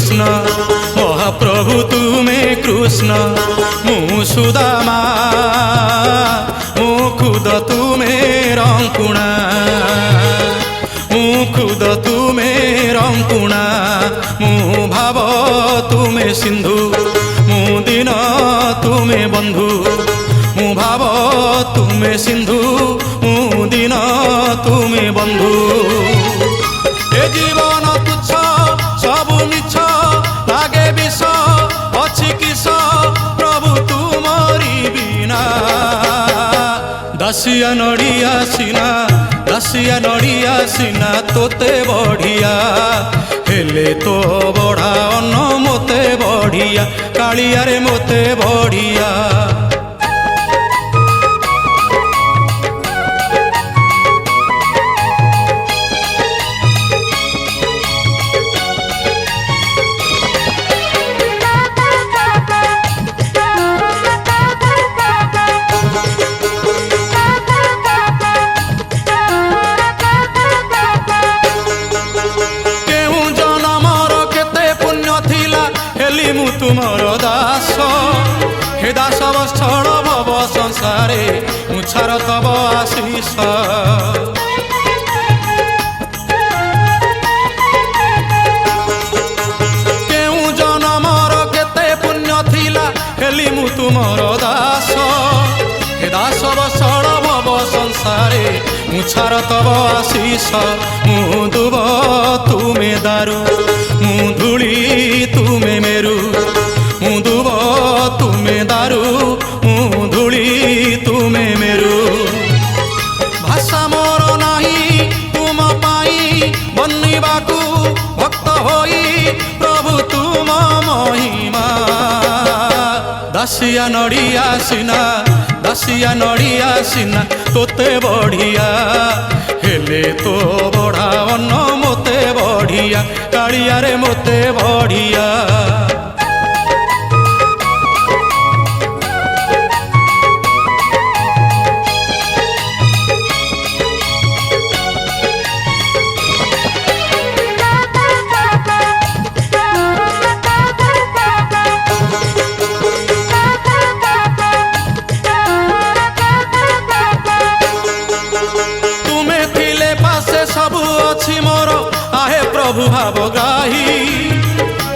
कृष्ण महाप्रभु तुमे कृष्ण मु सुदामा मु खुद तुमे रंकुणा मु खुद तुमे रंकुणा मु भाव तुमे सिंधु मु दीन तुमे बंधु मु भाव तुमे सिंधु मु दीन तुमे बंधु ए जीवन तुच्छ सब मिछ लागे विष अछि किस प्रभु तुमरी बिना दासिया नड़िया सीना तोते बढ़िया हेले तो बढ़ा अन्न मोते बढ़िया कालिया रे मोते बढ़िया मु तुमर दास हे दास बत्सर भव संसारे मुछार तब आशीष केउ जनमर केते पुण्य थिला हेली मु तुमर दास हे दास बत्सर भव संसारे मुछार तब आशीष मु दुब तुमे दारू मु धूली तुमे मेरु मु दुब तुमे दारू मु धूली तुमे मेरु भाषा मोर नाही तुम पाई बन्निबाकू भक्त होई प्रभु तुम महिमा दासिया नड़िया सीना तोते बढ़िया हेले तो बढ़ा अन्न मोते बढ़िया कालिया रे मोते बढ़िया सबु अछि मोर आहे प्रभु भावग्राही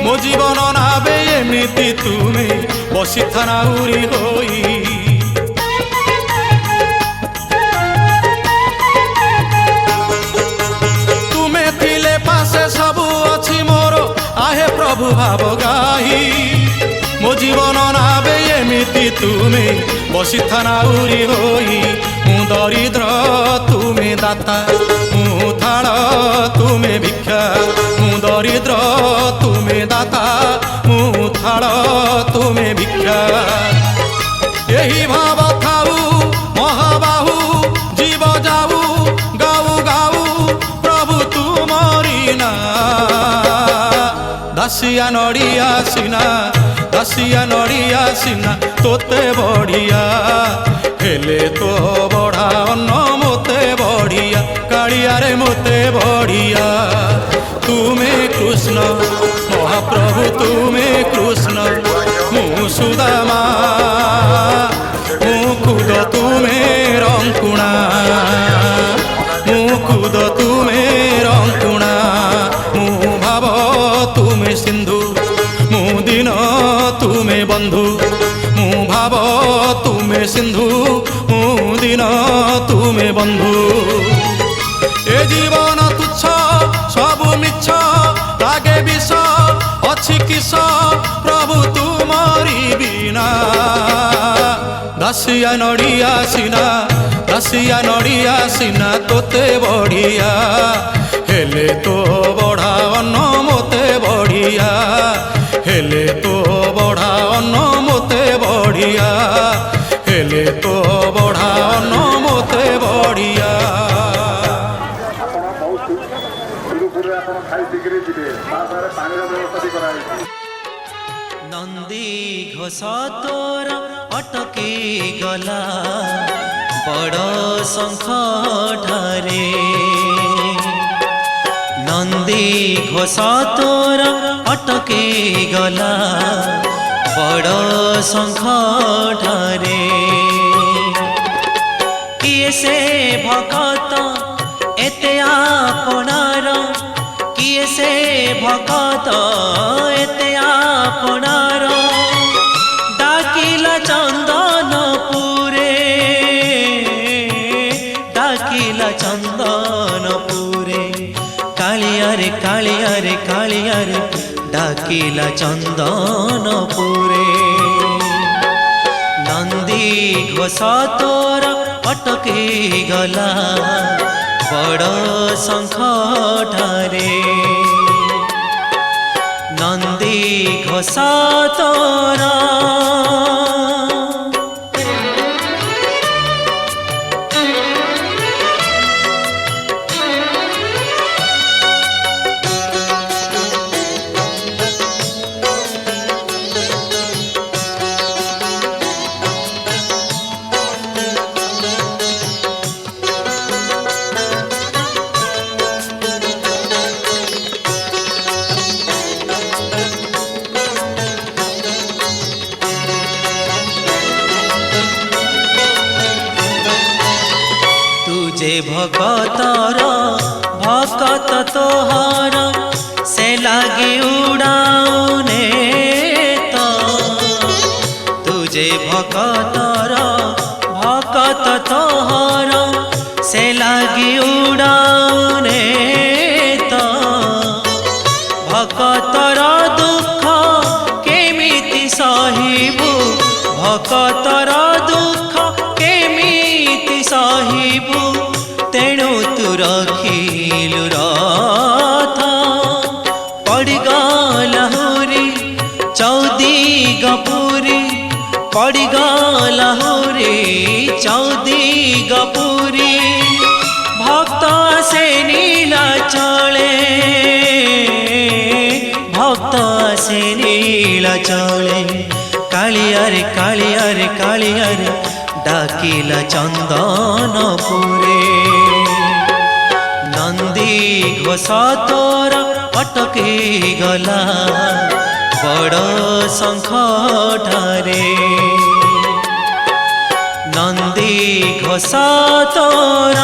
मो जीवन नाबे एमिति तुमे बसी थानाउरी होई तुमे थिले पासे सबु अछि मोर आहे प्रभु भावग्राही मो जीवन नाबे एमिति तुमे बसी थानाउरी होई मु दरिद्र तुमे दाता मु थाल तुमे भिक्षा मु दरिद्र तुमे दाता मु थाल तुमे भिक्षा यही भाव थाऊ महाबाहु जीव जाऊ गाऊ गाऊ प्रभु तुमरी ना दासिया नड़िया सीना तोते बढ़िया हेले तो बढ़ा अन्न मोते बढ़िया कालिया रे मोते बढ़िया तुमे कृष्ण महाप्रभु तुमे कृष्ण मु सुदामा मु खुद तुमे रंकुणा मु खुद तुमे रंकुणा मु भाव तुमे सिंधु मु दीन तुमे बंधु मु भाव तुमे सिंधु मु दीन तुमे बंधु ए जीवन तुच्छ सब मिछ लागे विष अछि किस प्रभु तुमरी बिना दासिया नड़िया सीना तोते बढ़िया हेले तो बढ़ा अन्न मोते बढ़िया हेले तो बढ़ा अन्न मोते बढ़िया हेले तो बढ़ा अन्न मोते बढ़िया नंदी घोष तोर अटकी गला बड़ शंख ठारे नंदी घोष तोर अटकी ଗଲା ବଡ଼ ଶଙ୍ଖଠାରେ। କିଏ ସେ ଭଗତ ଏତେ ଆପଣାର, କିଏ ସେ ଭଗତ ଏତେ ଆପଣାର, ଡାକିଲା ଚନ୍ଦନପୁରେ, ଡାକିଲା ଚନ୍ଦନପୁରେ। କାଳିଆରେ କାଳିଆରେ କାଳିଆରେ ଡାକିଲା ଚନ୍ଦନପୁରେ। ନନ୍ଦୀ ଘୋଷ ତୋର ଅଟକି ଗଲା ବଡ଼ ଶଙ୍ଖଠାରେ। ନନ୍ଦୀ ଘୋଷ ତୋର যে ভকতর ভকত তোহর সে লাগি উড়াউনে তো। তুজে ভকতর ভকত তোহর সে লাগি উড়াউনে তো। ভকতর দুঃখ কেমিতি সহিবু, ভকতর দুঃখ কেমিতি সহিবু, তেণু তু রখিলু রথ। পড়িগলা হুরি চৌদিগপুରୀ, পড়িগলা হুরি চৌদিগপুରୀ। ভক্ত আসে নীলাচলে, ভক্ত আসে নীলাচলে। কালিয়ারে কালিয়ারে কালিয়ারে ডাকিলা চন্দনপুরে। নন্দী ঘোষ তোর অটকি গলা বড় শঙ্খଠାରେ। নন্দী ঘোষ তোর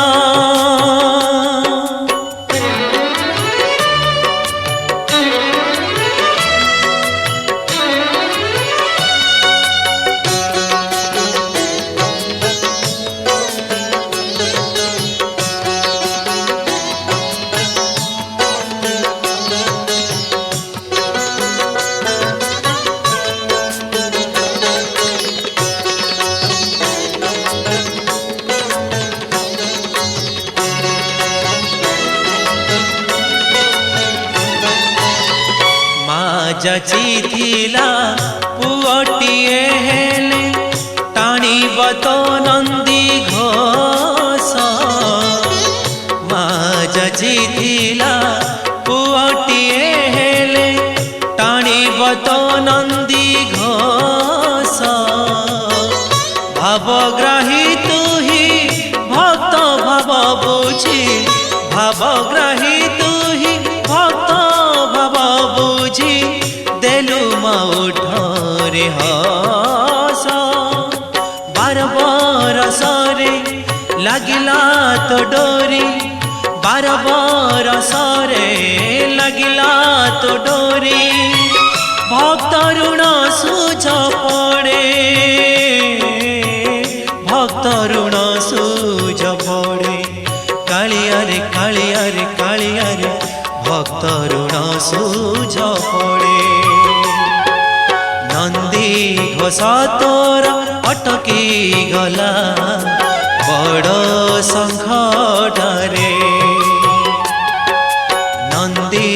ଯାଚିଥିଲା ପୁଅଟିଏ ହେଲେ ଟାଣିବ ତ ନନ୍ଦୀ ଘୋଷ। ମା ଯାଚିଥିଲା ପୁଅଟିଏ ହେଲେ ଟାଣିବ ତ ନନ୍ଦୀ ଘୋଷ। ଭାବଗ୍ରାହୀ ତୁହି ଭକ୍ତ ଭାବ ବୁଝି, ଭାବଗ୍ରାହୀ ତୁହି ଭକ୍ତ ଭାବ ବୁଝି, ଦେଲୁ ମାଉଠରେ ହସ। ବାର ବରଷରେ ଲାଗିଲା ତ ଡୋରି, ବାର ବରଷରେ ଲାଗିଲା ତ ଡୋରି। ଭକ୍ତ ଋଣ ସୁଝ ପଡ଼େ, ଭକ୍ତ ଋଣ ସୁଝ ପଡ଼େ। କାଳିଆରେ କାଳିଆରେ କାଳିଆରେ ভক্ত ঋণ সুঝ পড়ে। নন্দী ঘোষ তোর অটকি গলা বড় শঙ্খଠାରେ। নন্দী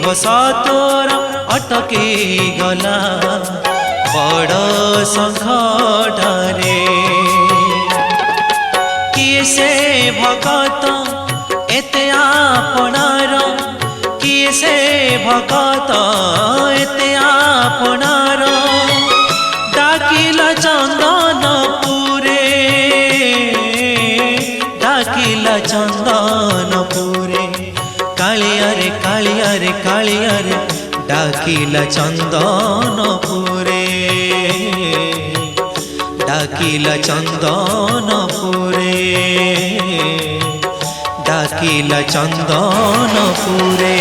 ঘোষ তোর অটকি গলা বড় শঙ্খଠାରେ। কিয়ে সে ভগত এতে আপনার, কিয়ে সে ভগত এতে আপনার, ডাকিলা চন্দনপুরে, ডাকিলা চন্দনপুরে। কালিয়ারে কালিয়ারে কালিয়ারে ডাক ডাকিলা চন্দনপুরে ডাকিলা চন্দনপুরে ডাকিলা চন্দনপুরে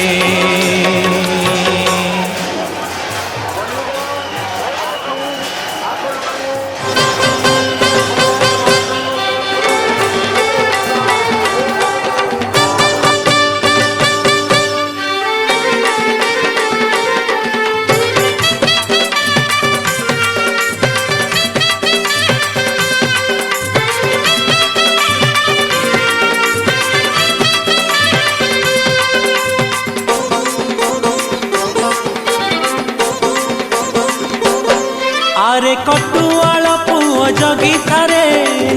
आरे कटुआल पुओ जगी थारे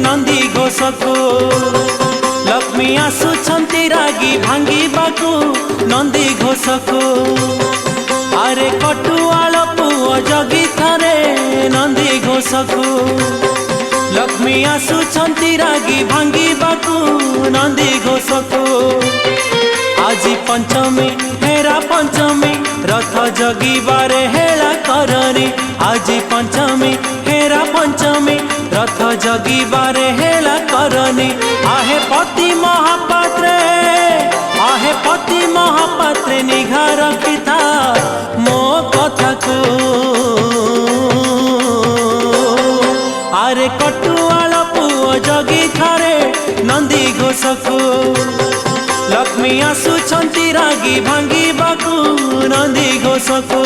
नंदी घोषको लक्ष्मी आसुछंती रागी भांगी बाकू नंदी घोषको आरे कटुआल पुओ जगी थारे नंदी घोषको लक्ष्मी आसुछंती रागी भांगी बाकू नंदी घोषको आज पंचमी हेरा पंचमी रथ जगिबारे हेला करनी आज पंचमी हेरा पंचमी रथ जगिबारे हेला करनी आहे पति महापात्रे निघा रखिथा मो कथा को आरे कटुआल पुओ जगी थारे नंदी घोषको लक्ष्मी आसुछंती रागी भांगी बाकू नंदी घोषको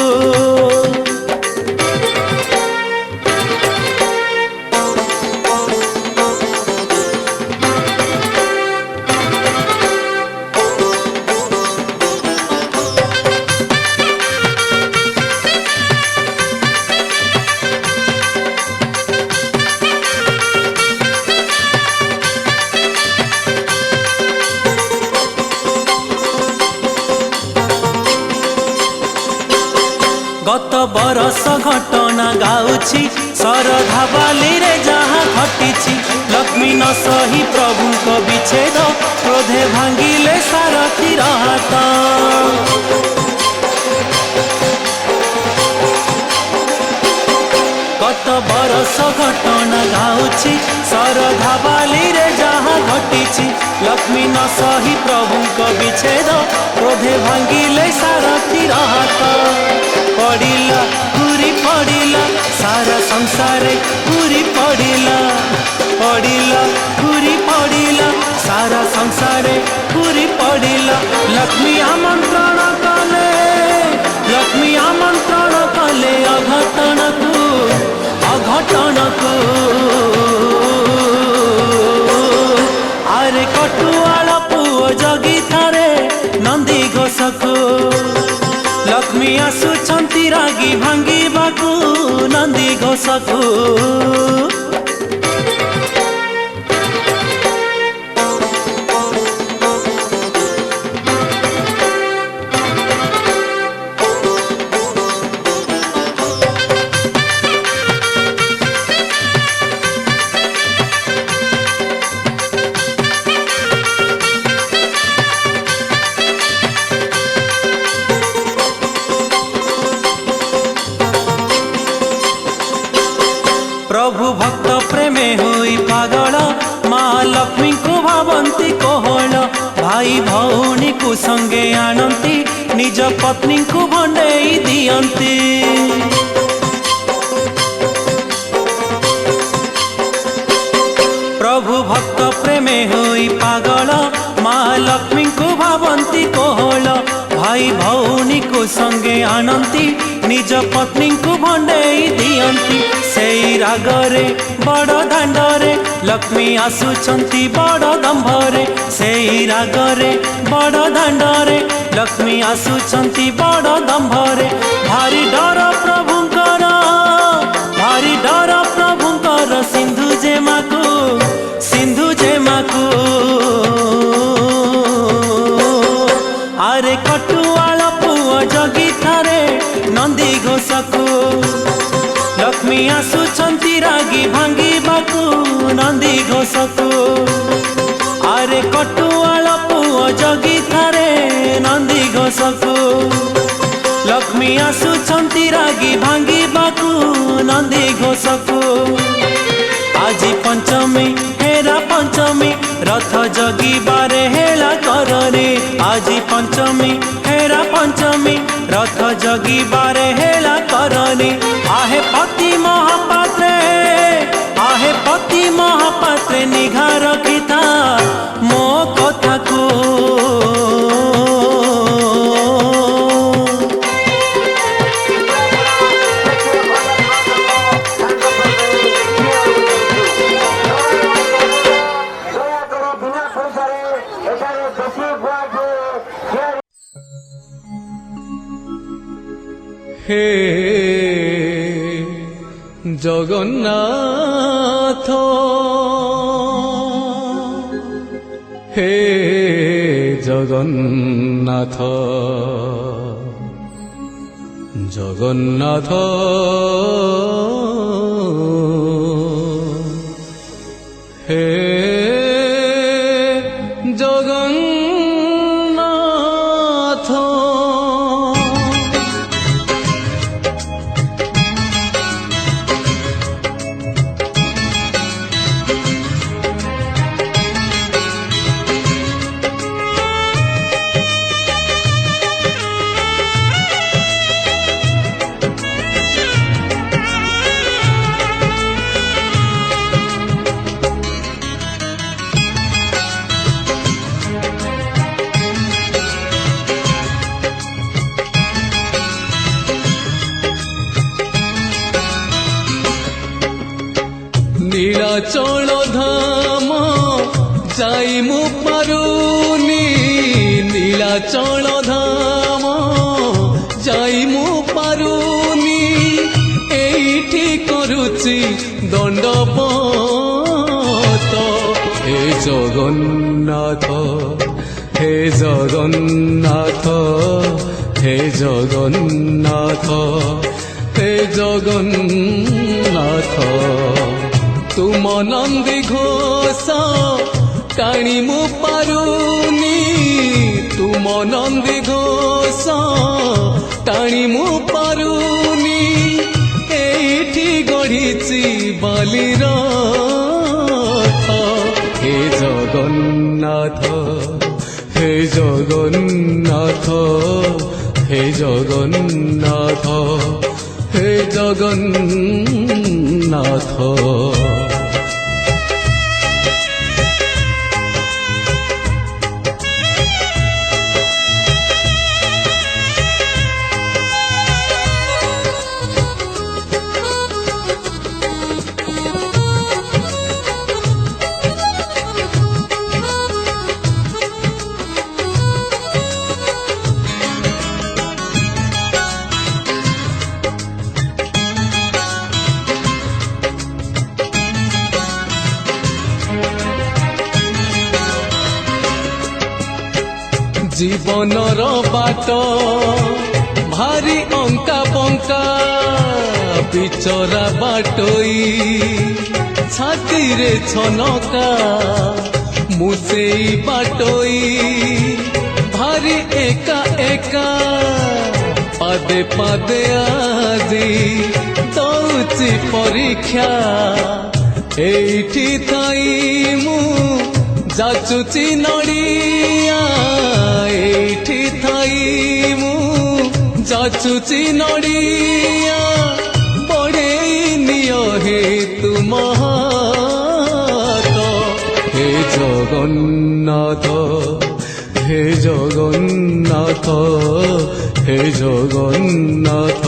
गत बरस घटना गाउछि शरधा बाली रे जहाँ घटिछि लक्ष्मी न सही प्रभु को विच्छेद क्रोधे भांगिले सारथी हाथ गत बरस घटना गाउछि शरधा बाली रे जहाँ घटिछि लक्ष्मी न सही प्रभु को विच्छेद क्रोधे भांगिले सारथी हाथ पड़िला घूरी पड़िला सारा संसारे घूरी पड़िला पड़िला घूरी पड़िला सारा संसारे घूरी पड़िला लक्ष्मी आमंत्रण कले अघटन को आरे कटुआल पुओ जगी थारे नंदी घोषको लक्ष्मी आसुछंती रागी भांगी बाकू नंदी घोषको प्रभु भक्त प्रेमे होई पागल माँ लक्ष्मी को भावंती कोहल भाई भौणी को संगे आनती निज पत्नी को भंडेई दियंती प्रभु भक्त प्रेमे होई पागल माँ लक्ष्मी को भावंती कोहल भाई भौणी को संगे आनती निज पत्नी को भंडेई दियंती सेई रागरे बड़ दांडरे लक्ष्मी आसुछंती बड़ दंभरे सेई रागरे बड़ दांडरे लक्ष्मी आसुछंती बड़ दंभरे भारी डर प्रभुंकर सिंधु जेमाकू आरे कटुआल पुओ जगी थारे नंदी घोषको लक्ष्मी आसुछंती रागी भांगी बाकू नंदी घोषको आरे कटुआल पुओ जगी थारे नंदी घोषको लक्ष्मी आसुछंती रागी भांगी बाकू नंदी घोषकू आजी पंचमी हेरा पंचमी रथ जगिबारे हेला करने आजी पंचमी हेरा पंचमी रथ जगिबारे हेला करने आहे पति महापात्रे निघा रखिता मो कथा को हे जगन्नाथ हे जगन्नाथ जगन्नाथ हे जगन्नाथ नीलाचल धाम जाई मु पारुनी नीलाचल धाम जाई मु पारुनी एठी करुची दंडपत हे जगन्नाथ हे जगन्नाथ हे जगन्नाथ हे जगन्नाथ तुम नंदी घोष टाणी मु पारुनी तुम नंदी घोष टाणी मु पारुनी एठी गढ़ी बालीर हे जगन्नाथ हे जगन्नाथ हे जगन्नाथ हे जगन्नाथ जीवनर बाट भारी अंका बंका बिचरा बाटोई छाती रे छनका मुसेई बाटोई भारी एका एका पादे पादे आजी दौची परीक्षा एठी थाई मु जाचुची नड़िया एठी थाई मु जाचुची नड़िया बड़े नियो हे तुम हे जगन्नाथ हे जगन्नाथ हे जगन्नाथ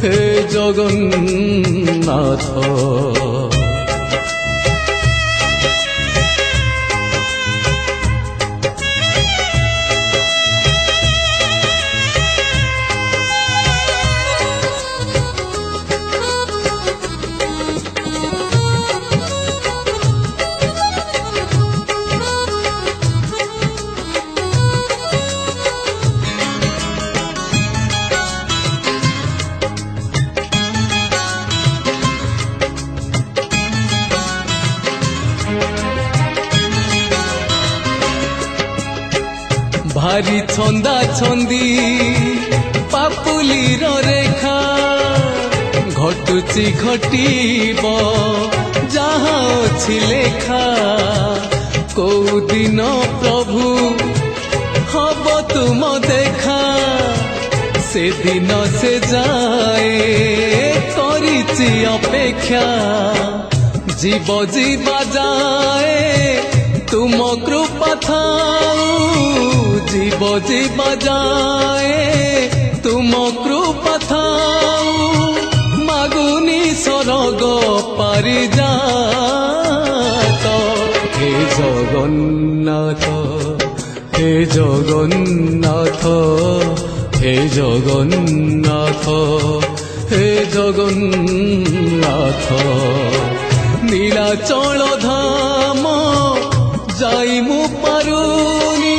हे जगन्नाथ भारी छंदा छंदी ପାପୁଲିର ରେଖା ଘଟୁଛି ଘଟିବ ଯାହା ଅଛି ଲେଖା କୋଉ ଦିନ ପ୍ରଭୁ ହବ ତୁମ ଦେଖା ସେଦିନ ସେ ଯାଏ କରିଛି ଅପେକ୍ଷା জীব জীবা যায় তুম কৃপা থাউ জীব জীবা যায় তুম কৃপা থাউ মাগুনি স্বর্গ পারিজাত হে জগন্নাথ হে জগন্নাথ হে জগন্নাথ হে জগন্নাথ নীলাচল ধাম যাই মু পারুনি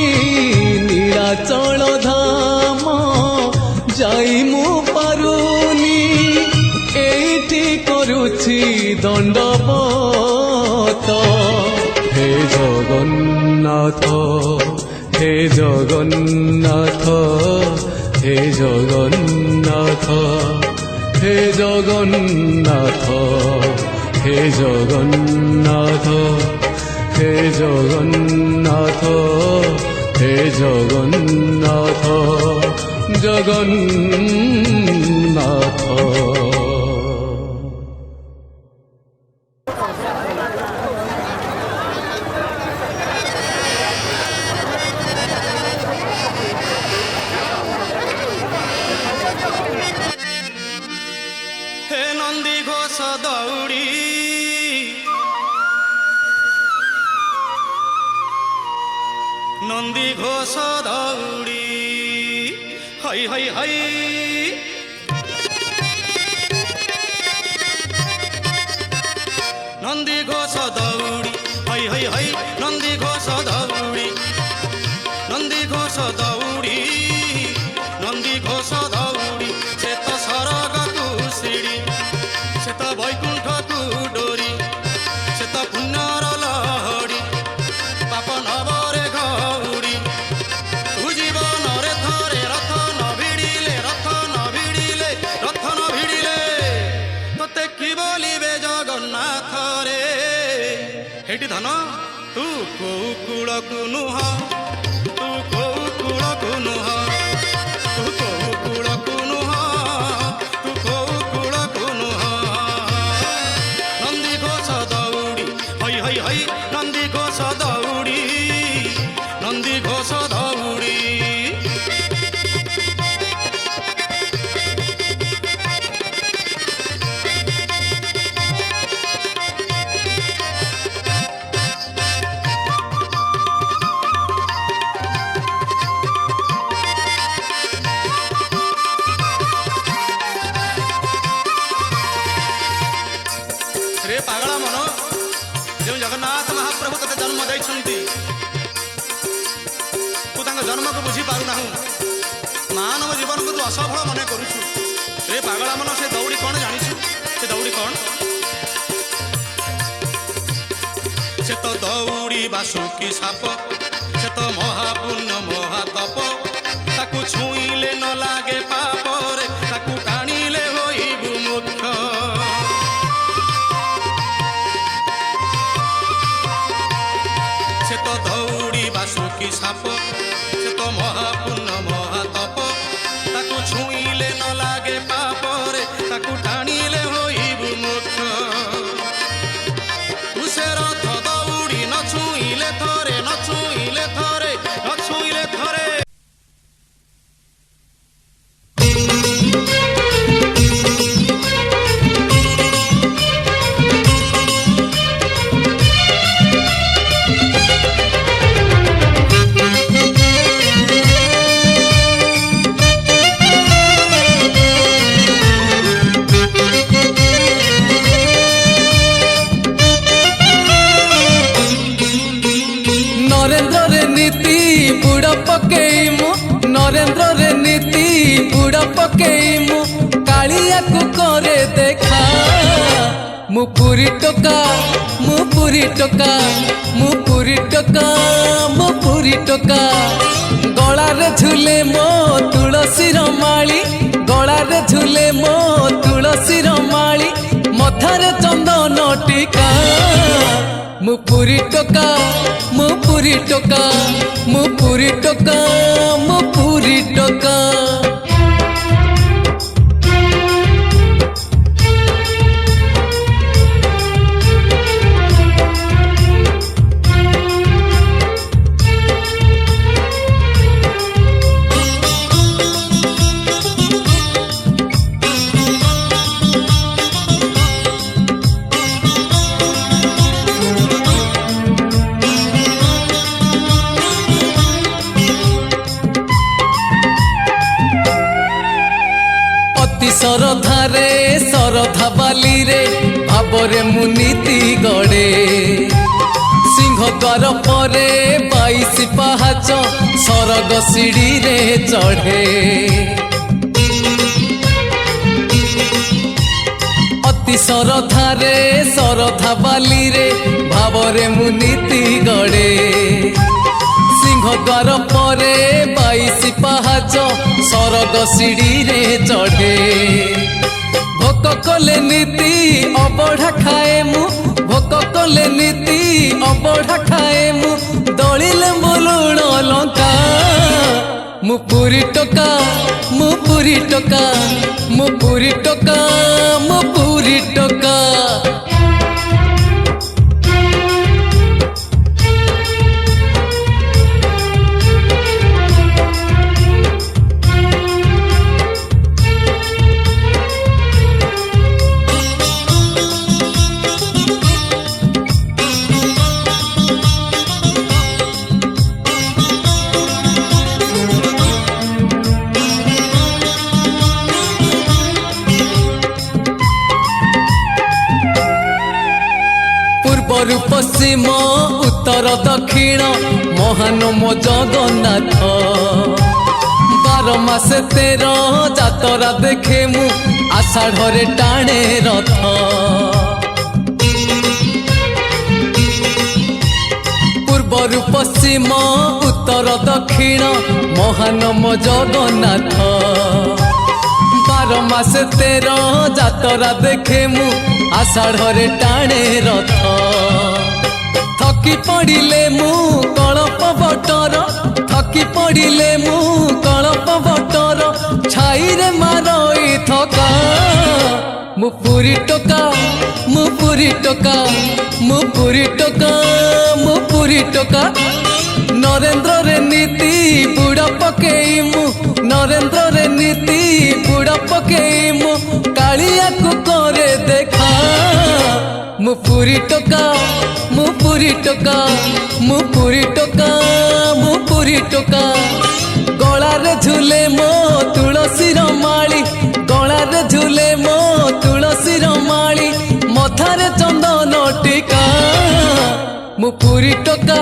নীলাচল ধাম যাই মু পারুনি এইটি করুছি দণ্ডবত হে জগন্নাথ হে জগন্নাথ হে জগন্নাথ হে জগন্নাথ হে জগন্নাথ হে জগন্নাথ হে জগন্নাথ জগন্নাথ হে নন্দী ঘোষ দৌড়ি নন্দী ঘোষ দৌড়ি হই হই হই নন্দী ঘোষ দৌড়ি হই হই হই নন্দী ঘোষ দৌড়ি নন্দী ঘোষ দৌড়ি নন্দী ঘোষ দৌড়ি সে তো স্বর্গকু সিঁড়ি সে তো বৈকুণ্ঠকু ডোরি সে তো পুণ্যর লহড়ি পাপ নবরে ঘৌড়ি তু জীবনরে থরে রথ ন ভিড়িলে রথ ন ভিড়িলে রথ ন ভিড়িলে তোতে কি বলিবে জগন্নাথ রে হেটি ধন তু কোউ কূলকু নুহ তু কোউ কূলকু নুহ তু কোউ কূলকু নুহ তু কোউ কূলকু নুহ নন্দী ঘোষ দৌড়ি হই হই হই নন্দী ঘোষ দৌড়ি নন্দী ঘোষ দৌড়ি रे पागला मन जो जगन्नाथ महाप्रभु तते जन्म देइछन्ति तू तांग जन्म को बुझी पारु नाहु मानव जीवन को तू असफल मने करूछु रे पागला मन से दौड़ी कोन जानिछु से दौड़ी कोन से तो दौड़ी बासुकी साप से तो महापुण्य महातप ताकू छुईले न लागे पाप रे ताकू टाणीले होइबु मुक्त से तो दौड़ी बासुकी साप से तो महापुण्य महातप ताकू छुईले न लागे पाप रे ताकू टाणीले होइबु मुक्त तू से रथ दौड़ी न छुईले थरे न छुईले थरे न छुईले थरे नरेंद्र रे नीति बुड़ा पकेइमु नरेंद्र रे नीति बुड़ा पकेइमु कालिया को करे देखा ମୁଁ ପୁରୀ ଟୋକା ମୁଁ ପୁରୀ ଟୋକା ମୁଁ ପୁରୀ ଟୋକା ମୁଁ ପୁରୀ ଟୋକା ଗଳାରେ ଝୁଲେ ମୋ ତୁଳସୀର ମାଳି ଗଳାରେ ଝୁଲେ ମୋ ତୁଳସୀର ମାଳି ମଥାରେ ଚନ୍ଦନ ଟିକା ମୁଁ ପୁରୀ ଟୋକା ମୁଁ ପୁରୀ ଟୋକା ମୁଁ ପୁରୀ ଟୋକା ମୁଁ ପୁରୀ ଟୋକା सरधारे सरधा बालीरे भावरे मुनीति गड़े सिंह द्वार परे 22 पाहाच सरग सीढ़ी रे चढ़े अति सरधारे सरधा बालीरे भावरे मुनीति गड़े सिंह द्वार परे 22 पाहाच सरग सीढ़ी रे चढ़े भोक कले नीति अबढ़ा खाए मु भोक कले नीति अबढ़ा खाए मु दलिले मो लुण लंका मु पुरी टोका मु पुरी टोका मु पुरी टोका मु पुरी टोका पूर्व पश्चिम उत्तर दक्षिण महान मो जगन्नाथ 12 मास 13 जातरा देखे मु आषाढ़ टाणे रथ पूर्व पश्चिम उत्तर दक्षिण महान मो जगन्नाथ 12 मास 13 जातरा देखे मु आषाढ़ टाणे रथ थकी पड़िले मु कलप बटर थकी पड़िले मु कलप बटर छाई रे मारई थका मु पुरी टोका मु पुरी टोका मु पुरी टोका मु पुरी टोका नरेंद्र रे नीति बुड़ा पकेई मु नरेंद्र रे नीति बुड़ा पकेई मु कालिया को करे देखा मु पुरी टोका मु पुरी टोका मु पुरी टोका मु पुरी टोका गलारे झुले मो तुलसीर माली गलारे झुले मो तुलसीर माली मथारे चंदन टीका मु पुरी टोका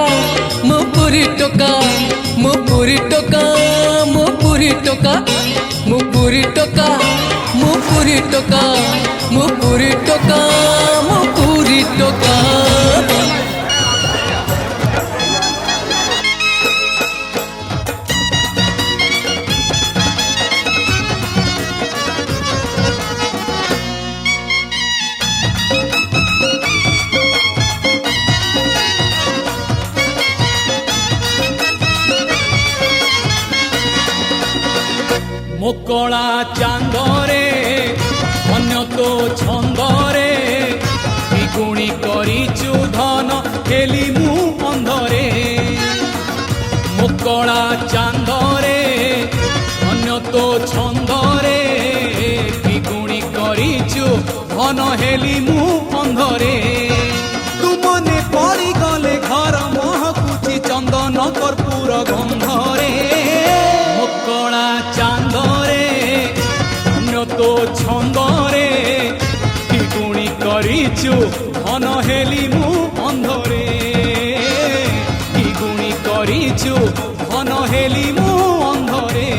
मु पुरी टोका मु पुरी टोका मु पुरी टोका मु पुरी टोका मु पुरी टोका मु पुरी टोका मु पुरी टोका मोकला चांदरे अन्य तो छंदरे द्विगुणी करिचु धन हेली मु अंधरे मोकला चांदरे अन्य तो छंदरे द्विगुणी करिचु धन हेली मु अंधरे तुमने पड़ी गले घर महकुची चंदन कर्पूर गंधरे मोकला चांदरे अन्य तो छंदरे द्विगुणी करिचु धन हेली मु अंधरे द्विगुणी करिचु धन हेली मु अंधरे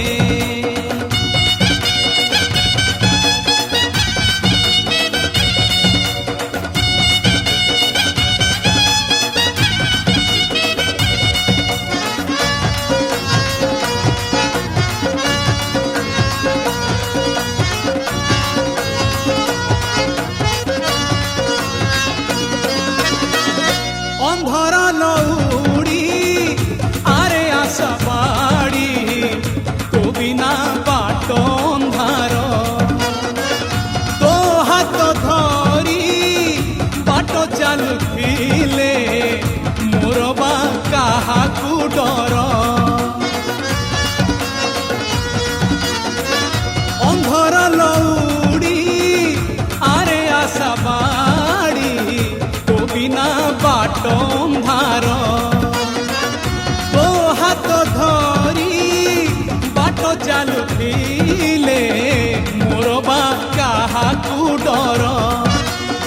ସୁନ୍ଦର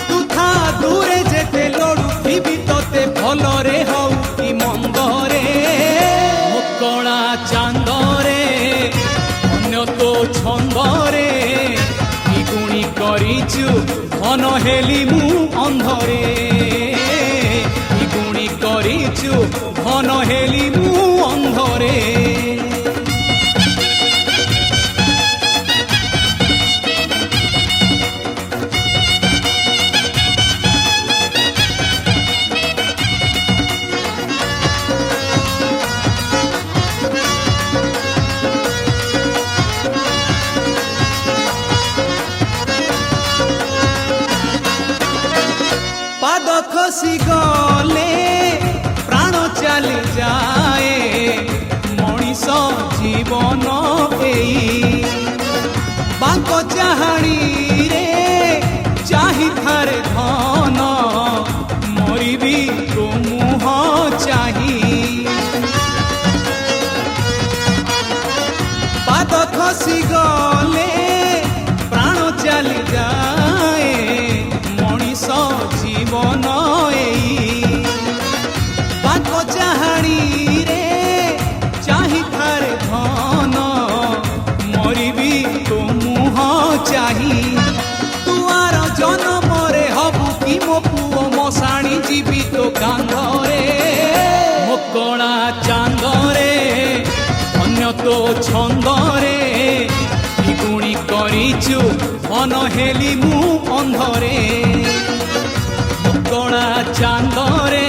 ତୁ ଥା ଦୂରେ ଯେତେ ଲଢୁଥିବି ତତେ ଭଲରେ ହଉ କି ମନ୍ଦରେ ମୋ କଳା ଚାନ୍ଦରେ ଅନ୍ୟ ତୋ ଛନ୍ଦରେ କି ଗୁଣି କରିଛୁ ଧନ ହେଲି ମୁଁ ଅନ୍ଧରେ କି ଗୁଣି କରିଛୁ ধন হেলি মু অন্ধরে পাদ খসি গলে প্রাণ চালি যায় মଣିষ জীবন এই বাঙ্ক চাহাণী রে চাহি থারে ধন মরিবি তো মুহ চাহি পাদ খসি গলে প্রাণ চালি যায় মଣିষ জীবন এই বাঙ্ক চাহাণী রে চাহি থারে ধন মরিবি তো মুহ চাহি তুয়ার জনমরে হবু কি মো পুଅ মশাণী ଯିବି তো কান্ধরে ମୋ କଳା ଚାନ୍ଦରେ ଅନ୍ୟ তো ছন্দরে কি গুণী କରିଛୁ ধন হেলি ମୁଁ ଅନ୍ଧରେ ମୋ କଳା ଚାନ୍ଦରେ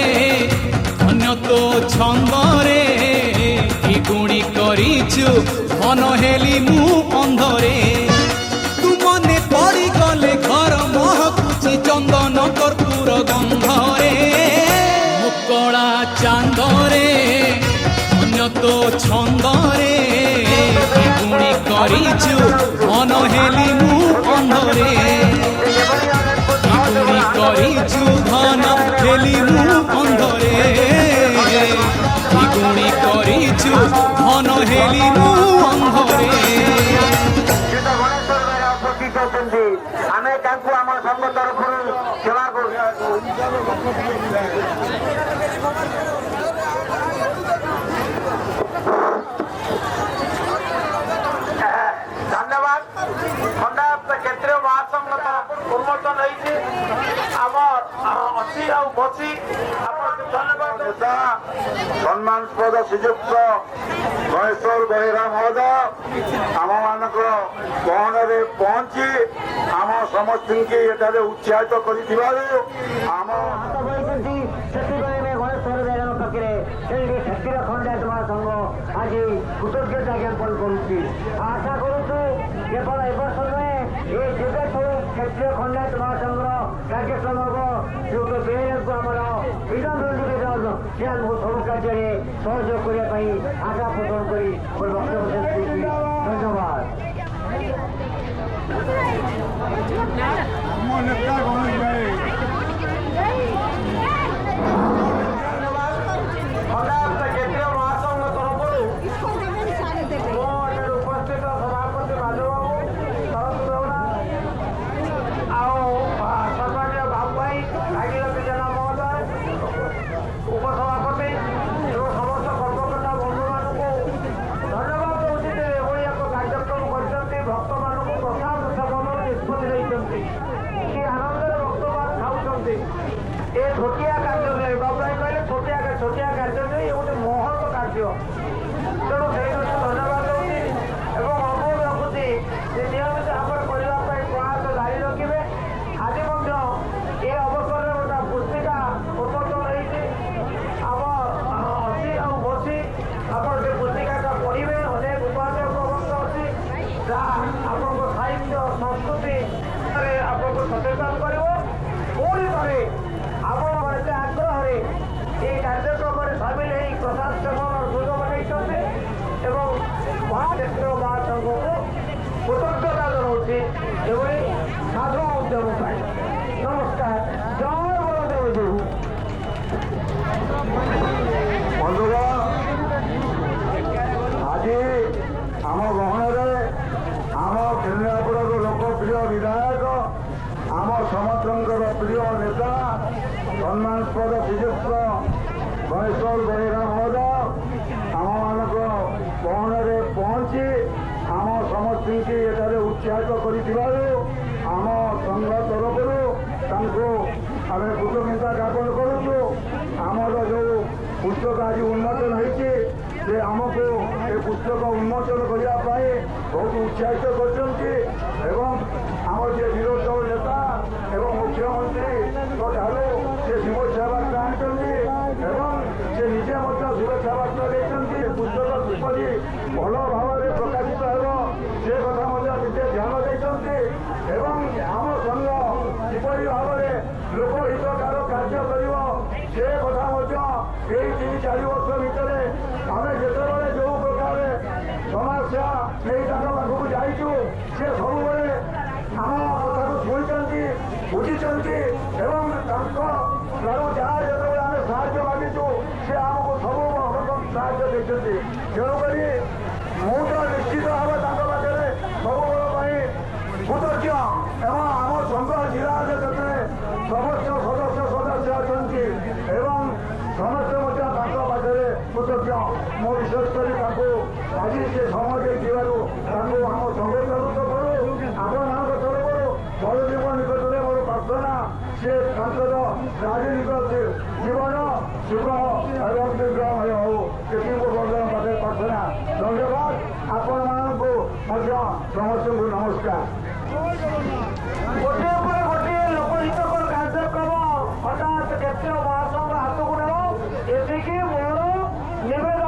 ଅନ୍ୟ তো ছন্দরে কি গুণী କରିଛୁ ধন হেলি ମୁଁ ଅନ୍ଧରେ তু মনে পড়িগলে ঘর মহকুচি চন্দন কর্পূর গন্ধরে ମୋ কଳা চান্দরে ଅନ୍ୟ তো ছন্দরে কি গুণী କରିଛୁ ধন হেলি ମୁଁ ଅନ୍ଧরে কি গুণী କରିଛୁ ধন হেলি ମୁଁ ଅନ୍ଧরে কি গুণী କରିଛୁ ধন হেলি ମୁଁ ଅନ୍ଧরে ଉପସ୍ଥିତ ଅଛନ୍ତି ଆମେ ତାଙ୍କୁ ଆମ ସଂଘ ତରଫରୁ କ୍ଷମା ধন্যবাদ খଣ୍ଡା କ୍ଷେତ୍ରୀୟ ମହାସଂଘ ତରଫରୁ ଉନ୍ମୋଚନ ହେଇଛି ଆମର ଅସି ଆଉ ବସି ଧନ୍ୟବାଦ ନେତା ସମ୍ମାନସ୍ପଦ ଶ୍ରୀଯୁକ୍ତ ଗଣେଶ୍ୱର ବେହେରା ମହୋଦୟ ଆମମାନଙ୍କର ଗହଣରେ ପହଞ୍ଚି ଆମ ସମସ୍ତଙ୍କୁ ଏଠାରେ ଉତ୍ସାହିତ କରିଥିବାରୁ ଆମ ସେଥିପାଇଁ ଆମେ ଗଣେଶ୍ୱର ବେହେରାଙ୍କ ପାଖରେ କ୍ଷେତ୍ରୀୟ ଖଣ୍ଡାୟତ ମହାସଂଘ ଆଜି କୃତଜ୍ଞତା ଜ୍ଞାପନ କରୁଛି ଆଶା କରୁଛୁ କେବଳ ଏ ବର୍ଷ ନୁହେଁ ଏ ଯେବେ ସବୁ କ୍ଷେତ୍ରୀୟ ଖଣ୍ଡାୟତ ମହାସଂଘର କାର୍ଯ୍ୟକ୍ରମ ହେବ ଶ୍ରୀଯୁକ୍ତ ବେହେରାଙ୍କୁ ଆମର ବିନମ୍ର ନିବେଦନ ସେ ଆମକୁ ସବୁ କାର୍ଯ୍ୟରେ ସହଯୋଗ କରିବା ପାଇଁ ଆଶା ପ୍ରଦାନ କରି ମୋର ବକ୍ତବ୍ୟ ଶେଷ କରୁଛି ଧନ୍ୟବାଦ। କ୍ଷେତ୍ରୀୟ ମହାସଂଘ ତରଫରୁ ଉପସ୍ଥିତ ସଭାପତି ମାଧବବାବୁ ଆଉ ସମ୍ମାନୀୟ ବାବୁ ଭାଇ ଭାଗୀରଥୀ ଜେନା ମହୋଦୟ ଉପସଭାପତି ଏବଂ ସମସ୍ତ କର୍ମକର୍ତ୍ତା ବନ୍ଧୁମାନଙ୍କୁ ଧନ୍ୟବାଦ ଦେଉଛି ଯେ ଏଭଳି ଏକ କାର୍ଯ୍ୟକ୍ରମ କରିଛନ୍ତି ଭକ୍ତମାନଙ୍କୁ ପ୍ରସାଦ ସେବନର ନିଷ୍ପତ୍ତି ନେଇଛନ୍ତି କି ଆନନ୍ଦରେ ଭକ୍ତମାନ ଖାଉଛନ୍ତି ଏ ଛୋଟିଆ କାର୍ଯ୍ୟ ନୁହେଁ ବାବୁ ଭାଇ କହିଲେ ଛୋଟିଆ କାର୍ଯ୍ୟ ନୁହେଁ ଏ ଗୋଟେ ମହତ କାର୍ଯ୍ୟ ତେଣୁ ସେଇ ଦୃଷ୍ଟି ଧନ୍ୟବାଦ ଦେଉଛି ଏବଂ ଅନୁରୋଧ ରଖୁଛି ଯେ ନିୟମିତ ଭାବରେ କରିବା ପାଇଁ ପ୍ରୟାସ ଜାରି ରଖିବେ ଆଜି ମଧ୍ୟ ଏ ଅବସରରେ ଗୋଟେ ପୁସ୍ତିକା ଉନ୍ମୋଚନ ହେଇଛି ଆମ ଅସି ଆଉ ବସି ଆପଣ ସେ ପୁସ୍ତିକାଟା ପଢ଼ିବେ ଅନେକ ଉପାଦେୟ ପ୍ରବନ୍ଧ ଅଛି ଯାହା ଆପଣଙ୍କ ସାହିତ୍ୟ ସଂସ୍କୃତିରେ ଆପଣଙ୍କୁ ସଚେତନ କରିବ ପୁଣି ଥରେ ଆପଣଙ୍କ ଏତେ ଆଗ୍ରହରେ এই କାର୍ଯ୍ୟକ୍ରମରେ ସାମିଲ ହେଇ ପ୍ରସାଦ ସେବନର ସୁଯୋଗ ନେଇଛନ୍ତି ଏବଂ ମହାକ୍ଷେତ୍ରୀୟ ମହାସଂଘକୁ କୃତଜ୍ଞତା ଜଣାଉଛି ଏଭଳି ସାଧୁ ଉଦ୍ୟମ ପାଇଁ ନମସ୍କାର ଜୟ ବଳଦେବ ଜୀଉ ବନ୍ଧୁଗଣ ଆଜି ଆମ ଗହଣରେ ଆମ କେନ୍ଦ୍ରାପଡ଼ାର ଲୋକପ୍ରିୟ ବିଧାୟକ ସମସ୍ତଙ୍କର ପ୍ରିୟ ନେତା ସମ୍ମାନସ୍ପଦ ଶ୍ରୀଯୁକ୍ତ ଗଣେଶ୍ୱର ବେହେରା ମହୋଦୟ ଆମମାନଙ୍କ ପହଣରେ ପହଞ୍ଚି ଆମ ସମସ୍ତଙ୍କୁ ଏଠାରେ ଉତ୍ସାହିତ କରିଥିବାରୁ ଆମ ସଂଘ ତରଫରୁ ତାଙ୍କୁ ଆମେ କୃତଜ୍ଞତା ଜ୍ଞାପନ କରୁଛୁ। ଆମର ଯେଉଁ ପୁସ୍ତକ ଆଜି ଉନ୍ମୋଚନ ହେଇଛି ସେ ଆମକୁ ଏ ପୁସ୍ତକ ଉନ୍ମୋଚନ କରିବା ପାଇଁ ବହୁତ ଉତ୍ସାହିତ କରିଛନ୍ତି ଏବଂ ଆମର ଯେ ବିରୋଧୀ ଦଳ ନେତା ଏବଂ ମୁଖ୍ୟମନ୍ତ୍ରୀଙ୍କ ଠାରୁ ସେ ଶୁଭେଚ୍ଛା ବାର୍ତ୍ତା ଆଣିଛନ୍ତି ଏବଂ ସେ ନିଜେ ମଧ୍ୟ ଶୁଭେଚ୍ଛା ବାର୍ତ୍ତା ଦେଇଛନ୍ତି। ପୁସ୍ତକ କିପରି ଭଲ ଭାବରେ ପ୍ରକାଶିତ ହେବ ସେ କଥା ମଧ୍ୟ ନିଜେ ଧ୍ୟାନ ଦେଇଛନ୍ତି ଏବଂ ଆମ ସଂଘ କିପରି ଭାବରେ ଲୋକହିତକାର କାର୍ଯ୍ୟ କରିବ ସେ କଥା ମଧ୍ୟ ଏଇ 3-4 ବର୍ଷ ଭିତରେ ଆମେ ଯେତେବେଳେ ଯେଉଁ ପ୍ରକାର ସମସ୍ୟା ନେଇ ତାଙ୍କ ପାଖକୁ ଯାଇଛୁ ସେ ସବୁବେଳେ ଆମ କଥାକୁ ଶୁଣିଛନ୍ତି, ବୁଝିଛନ୍ତି ଏବଂ ତାଙ୍କ ଠାରୁ ଯାହା ଯେତେବେଳେ ଆମେ ସାହାଯ୍ୟ ମାଗିଛୁ ସେ ଆମକୁ ସବୁ ରକମ ସାହାଯ୍ୟ ଦେଇଛନ୍ତି। ତେଣୁକରି ମୁଁ ତ ନିଶ୍ଚିତ ଭାବେ ତାଙ୍କ ପାଖରେ ସବୁବେଳ ପାଇଁ କୃତଜ୍ଞ ଏବଂ ଆମ ସଂଘ ଜିଲ୍ଲାରେ ଯେତେ ସମସ୍ତ ସଦସ୍ୟ ଅଛନ୍ତି ଏବଂ ସମସ୍ତେ ମଧ୍ୟ ତାଙ୍କ ପାଖରେ କୃତଜ୍ଞ। ମୁଁ ବିଶେଷ କରି ତାଙ୍କୁ ଆଜି ସେ ସମୟ ଦେଇଥିବାରୁ ତାଙ୍କୁ ଆମ ସଂଘ ତରଫରୁ ଆପଣମାନଙ୍କ ତରଫରୁ ବଳଦେବ ନିକଟରେ ମୋର ପ୍ରାର୍ଥନା ସେ ତାଙ୍କର ରାଜନୈତିକ ଜୀବନ ସୁଗମ ଏବଂ ଦୀର୍ଘମୟ ହଉ ଏତିକି ଭଗବାନଙ୍କ ପାଖରେ ପ୍ରାର୍ଥନା। ଧନ୍ୟବାଦ ଆପଣମାନଙ୍କୁ ମଧ୍ୟ ସମସ୍ତଙ୍କୁ ନମସ୍କାର। ଗୋଟିଏ ପରେ ଗୋଟିଏ ଲୋକହିତକର କାର୍ଯ୍ୟକ୍ରମ ହଠାତ୍ କ୍ଷେତ୍ରୀୟ ମହାସଂଘ ହାତକୁ ନେବ ଏତିକି ମୋର ନିବେଦନ।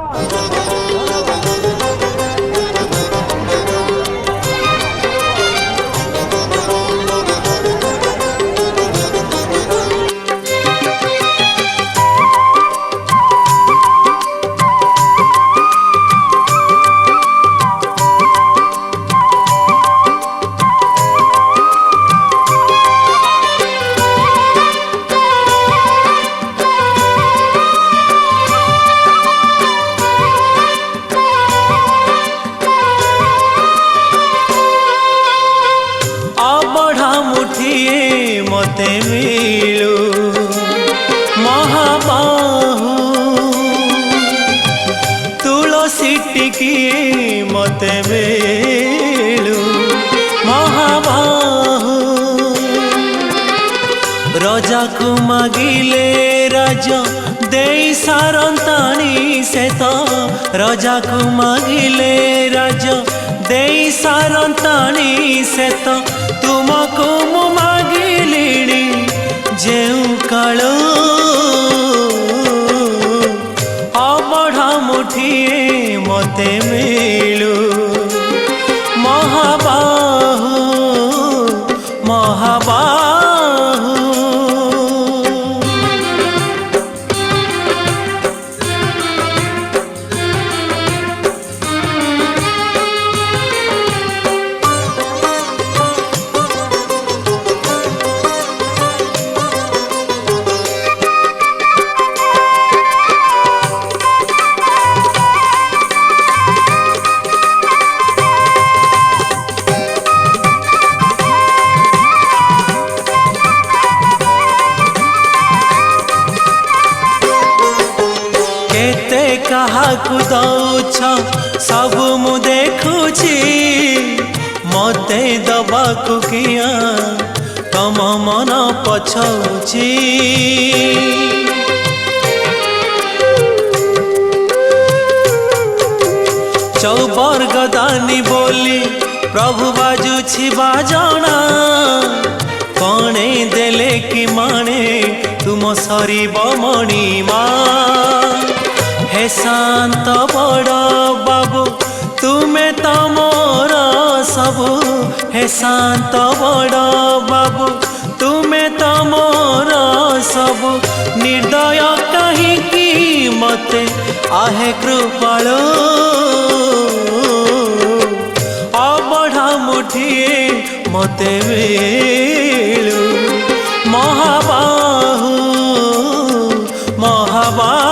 मते मिलू महाबाहु तुलसी टिकिए मते मिलू महाबाहु रजा को मागिले राज दे सारंताणी से तो रजा को मागिले राज दे सारंताणी से तो तुमको मु मागिलिणी जेउ कालो अबढ़ा मुठिए मते मिलू महाबाहु महाबाहु काहाकु दौछ सब मु देखुची मते दबाकु किया तम मन पछौची चौबर्ग दानी बोली प्रभु बाजुछि बाजना कणे देले कि माने तुम सरीब मणिमा हे शांत बड़ बाबू तुमे तो मोर सबु हे शांत बड़ बाबू तुमे तो मोर सबु निर्दय कहीं मते आहे कृपालो अबढ़ा मुठिए मते मिलू महाबाहु महाबाहु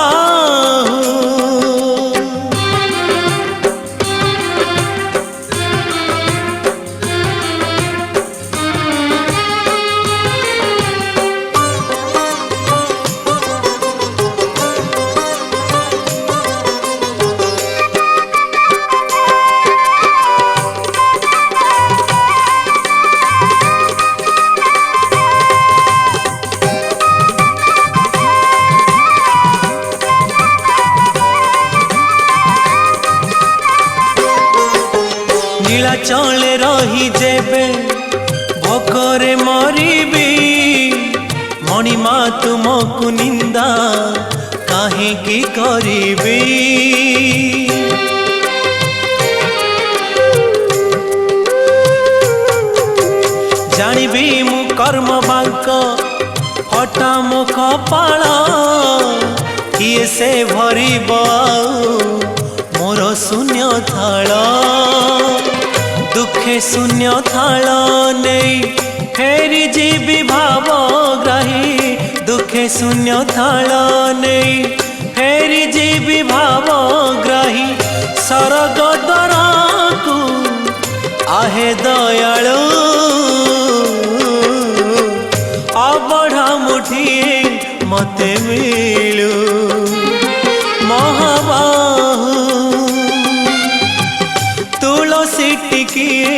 ଥରେ ମରିବି ମଣିମା ତୁମକୁ ନିନ୍ଦା କାହିଁକି କରିବି। ଜାଣିବି ମୁଁ କର୍ମ ବାଙ୍କ ଫଟା ମୋ କପାଳ କିଏ ସେ ଭରିବ ଆଉ ମୋର ଶୂନ୍ୟ ଥାଳ। ଦୁଃଖେ ଶୂନ୍ୟ ଥାଳ ନେଇ ଫେରି ଯିବି ଭାବଗ୍ରାହୀ। ଦୁଃଖେ ଶୂନ୍ୟ ଥାଳ ନେଇ ଫେରି ଯିବି ଭାବଗ୍ରାହୀ। ସରଗ ଦ୍ୱାରକୁ आहे दयालु अबढ़ा मुठिए मते मिलू। महाबाहु तुलसी टिकिए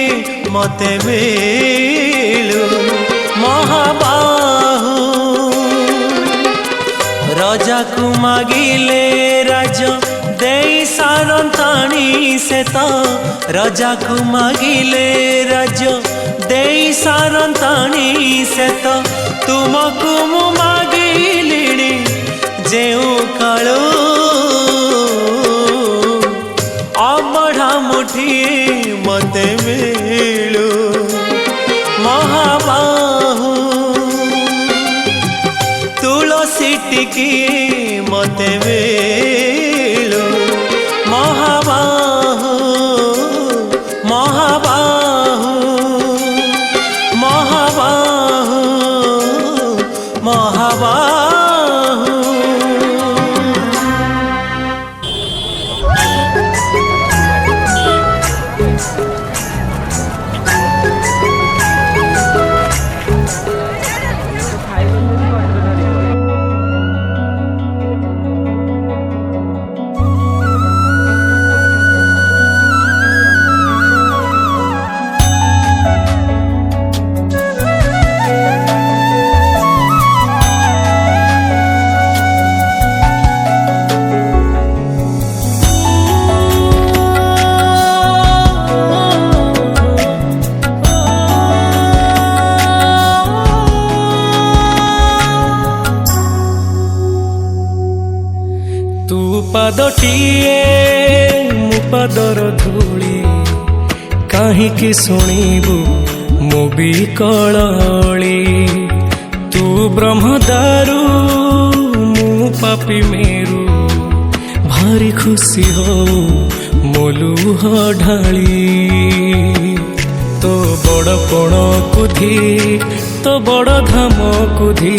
मते मिलू। महाबाहु राजा को मागिले राज देई सारंताणी से तो राजा को मागिले राज देई सारंताणी से तो तुमको मु मागिलिणी जेउ कालो अबढ़ा मुठिए मते मिलू। महाबाहु तुलसी टिकिए मते मिलू। महाबाहु महाबाहु महाबाहु महाबाहु। तू पादटिए मु पादर धूली काहींकि शुणिबु मु बिकलली। तू ब्रह्मदारू मु पापी मेरू भारी खुशी हो मोलुह ढाली। तो बड़ पण कुधी तो बड़ धाम कुधी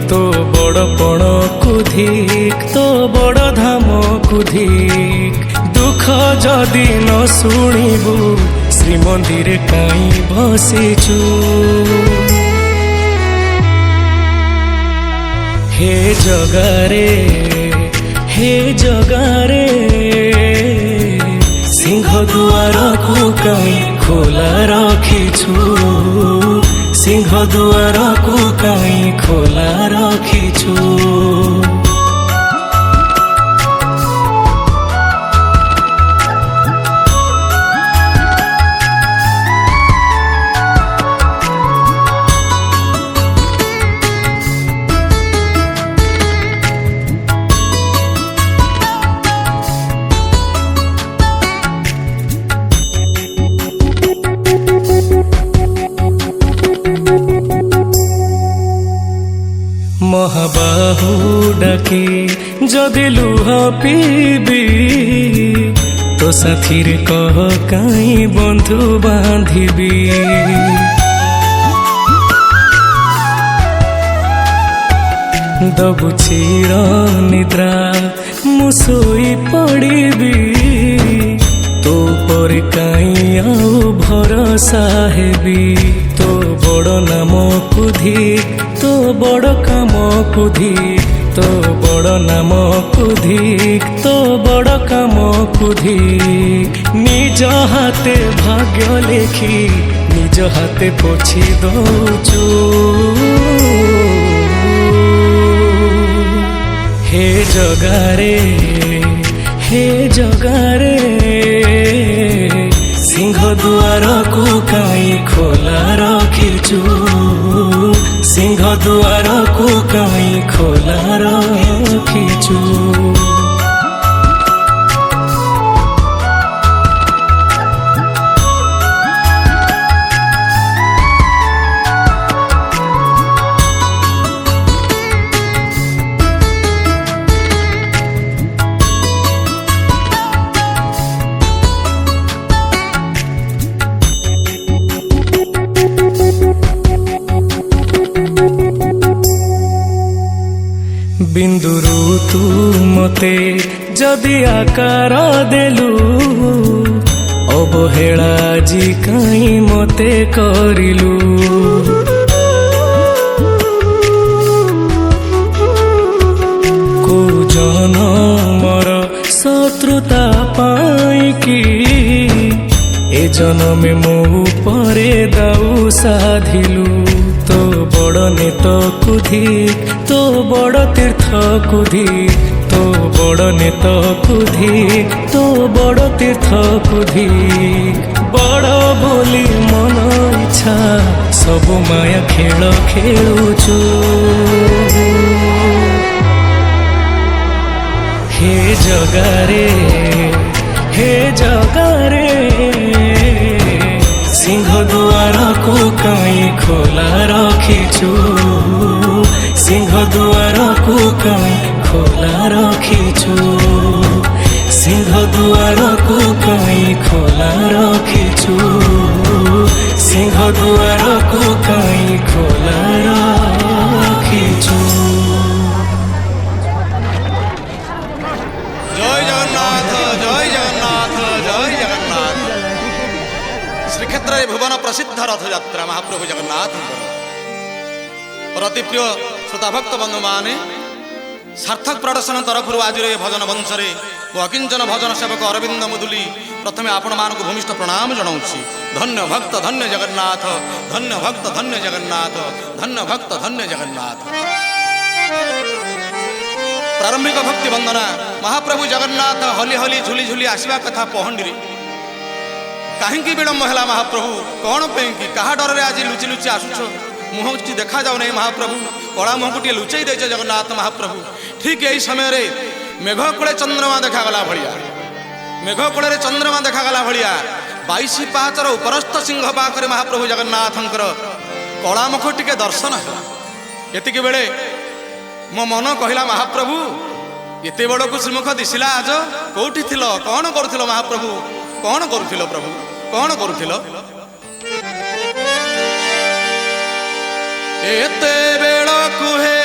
तो बड़ पण कुधिक तो बड़ धाम कुधिक। दुख जदि न शुणिबु श्रीमंदिर काई बसिचु। हे जगारे सिंह दुआर को काई खोला रखिछु। सिंह दुआर को काई खोला रखिछु। महाबाहु डाके जदि लुह पीबी तो साथी रे कह काई बंधु बांधिबी। दबु चिर निद्रा मु सोई पड़िबी। तो पर काई आउ भरोसा हेबी। तो बड़ नाम कुधिक तो बड़ काम कुधिक तो बड़ नाम कुधिक तो बड़ काम कुधिक। निज हाथे भाग्य लेखी निज हाथे पोछि दौचु। हे जगारे सिंह दुआर को काई खोला रखिछु। सिंह दुआर को कहीं खोला रखिछु बिंदुरु तू मते जदि आकार देलु अवहेला जी कहीं मते करिलु को जनमर शत्रुता पाई कि ए जन्मे मो परे दाऊ साधिलु तो बड़ नेत कुधिक तो बड़ तीर्थ कुधिक तो बड़ नेत कुधिक तो बड़ तीर्थ कुधिक बड़ बोली मन इच्छा सब माया खेल खेलुछु हे जगारे सिंह दुआर को कहीं खोला रखिछु सिंह दुआर को कहीं खोला रखिछु सिंह दुआर को कहीं खोला रखिछु सिंह दुआर को कहीं खोला रखिछु जय जगन्नाथ जय जगन्नाथ जय जगन्नाथ श्रीक्षेत्र भुवन प्रसिद्ध रथ यात्रा महाप्रभु जगन्नाथ अति प्रिय श्रोता भक्त बंधु माने सार्थक प्रदर्शन तरफ आज भजन वंशरे अकिंचन भजन सेवक अरविंद मुदुली प्रथमे आपण मान भूमिष्ठ प्रणाम जनाऊँगी धन्य भक्त धन्य जगन्नाथ धन्य भक्त धन्य जगन्नाथ धन्य भक्त धन्य जगन्नाथ प्रारंभिक भक्ति वंदना महाप्रभु जगन्नाथ हली हली झुली झुली आसवा कथा पहंडी कहीं विलम्ब है महाप्रभु कौन पे कि क्या डर आज लुचि लुचि आसुच मुह कि देखा जाऊ नहीं महाप्रभु कला मुह को टे लुचई दे जगन्नाथ महाप्रभु ठीक यही समय मेघकूले चंद्रमा देखागला भाया मेघकूल चंद्रमा देखागला भाया 22 पाचर उपरस्थ सिंह पाखे महाप्रभु जगन्नाथंकर कला मुख टे दर्शन है ये बेले मो मन कहला महाप्रभु एत बड़ को श्रीमुख दिशिला आज कौटी थिल कौन करुथिल महाप्रभु कौन करुथिल प्रभु कौन करुथिल एते बेला कुहे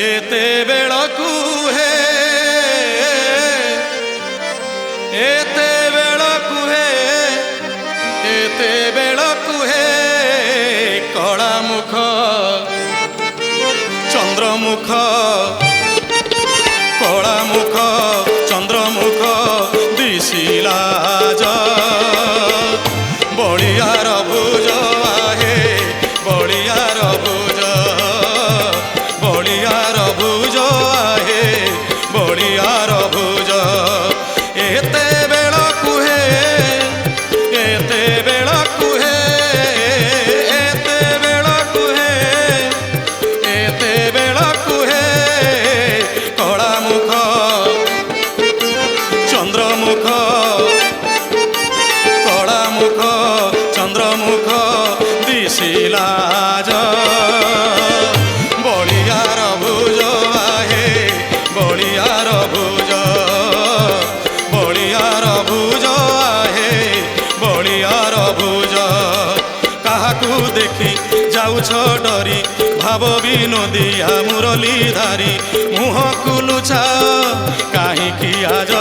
एते बेला कुहे एते बेला कुहे एते बेला कुहे कला मुख चंद्रमुख कला मुख चंद्रमुख दिशिला बड़ियार भुज आहे बड़ियार भुज बड़ियार भुज आहे बड़ियार भुज एते बेला कुहे एते बेला कुहे एते बेला कुहे एते बेला कुहे कला मुख चंद्रमुख कला मुख चंद्रमुख दिशिला बड़ियार भुज आहे बड़ियार भुज बड़ियार भुज आहे बड़ियार भुज काहाकू देखी जाऊछ डरी भाव विनोदिया मुरली धारी मुह को लुचा कहीं आज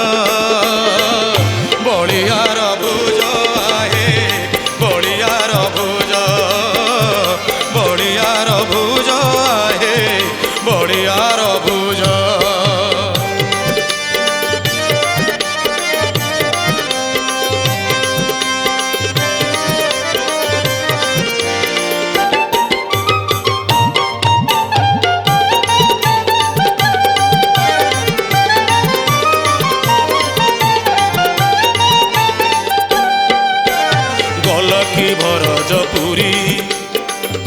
बड़ियार भुज आहे बड़ियार भुज बड़ियार भुज आहे बड़ियार भुज କି ଭରଜପୁରୀ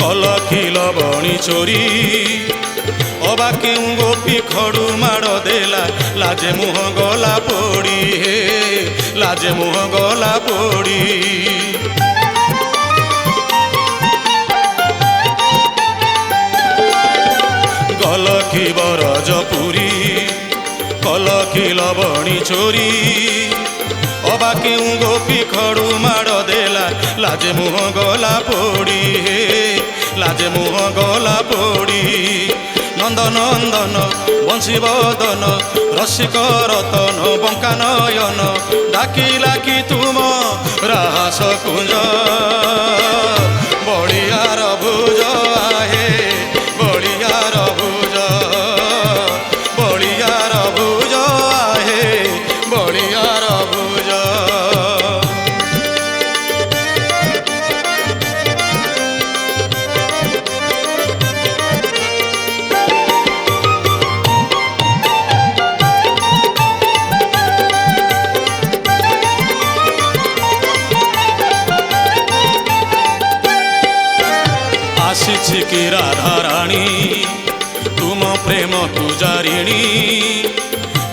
କଲକି ଲବଣୀ ଚୋରି ଅବା କେଉଁ ଗୋପୀ ଖଡ଼ୁ ମାଡ଼ ଦେଲା ଲାଜେ ମୁହଁ ଗଲା ପୋଡ଼ି ହେ ଲାଜେ ମୁହଁ ଗଲା ପୋଡ଼ି ଗଲକି ବରଜପୁରୀ କଲକି ଲବଣୀ ଚୋରି ଅବା କେଉଁ ଗୋପୀ ଖଡ଼ୁ ମାଡ଼ ଦେଲା ଲାଜେ ମୁହଁ ଗଲା ପୋଡ଼ି ହେ ଲାଜେ ମୁହଁ ଗଲା ପୋଡ଼ି ନନ୍ଦନନ୍ଦନ ବଂଶୀବଦନ ରସିକ ରତନ ବଙ୍କା ନୟନ ଡାକିଲା କି ତୁମ ରାହାସ କୁଞ୍ଜ ବଳିଆର ଭୁଜ ଆହେ ବଳିଆର ଭୁଜ ବଳିଆର ଭୁଜ ଆହେ ବଳିଆର ଭୁଜ ଆସିଛି କି ରାଧାରାଣୀ ତୁମ ପ୍ରେମ ପୂଜାରିଣୀ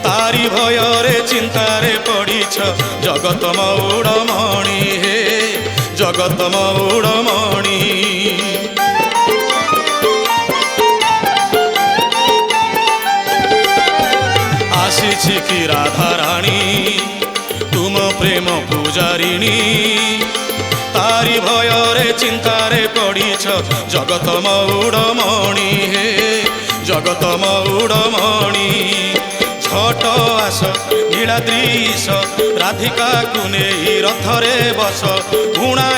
ତାରି ଭୟରେ ଚିନ୍ତାରେ ପଡ଼ିଛ ଜଗତ ମଉଡ଼ମଣି ହେ ଜଗତ ମଉଡ଼ମଣି ଆସିଛି କି ରାଧାରାଣୀ ତୁମ ପ୍ରେମ ପୂଜାରିଣୀ ତାରି ଭୟରେ ଚିନ୍ତାରେ ପଡ଼ିଛ ଜଗତ ମଉଡ଼ମଣି ହେ ଜଗତ ମଉଡ଼ମଣି ଝଟ ଆସ ନୀଳାଦ୍ରୀଶ ରାଧିକାକୁ ନେଇ ରଥରେ ବସ ଗୁଣା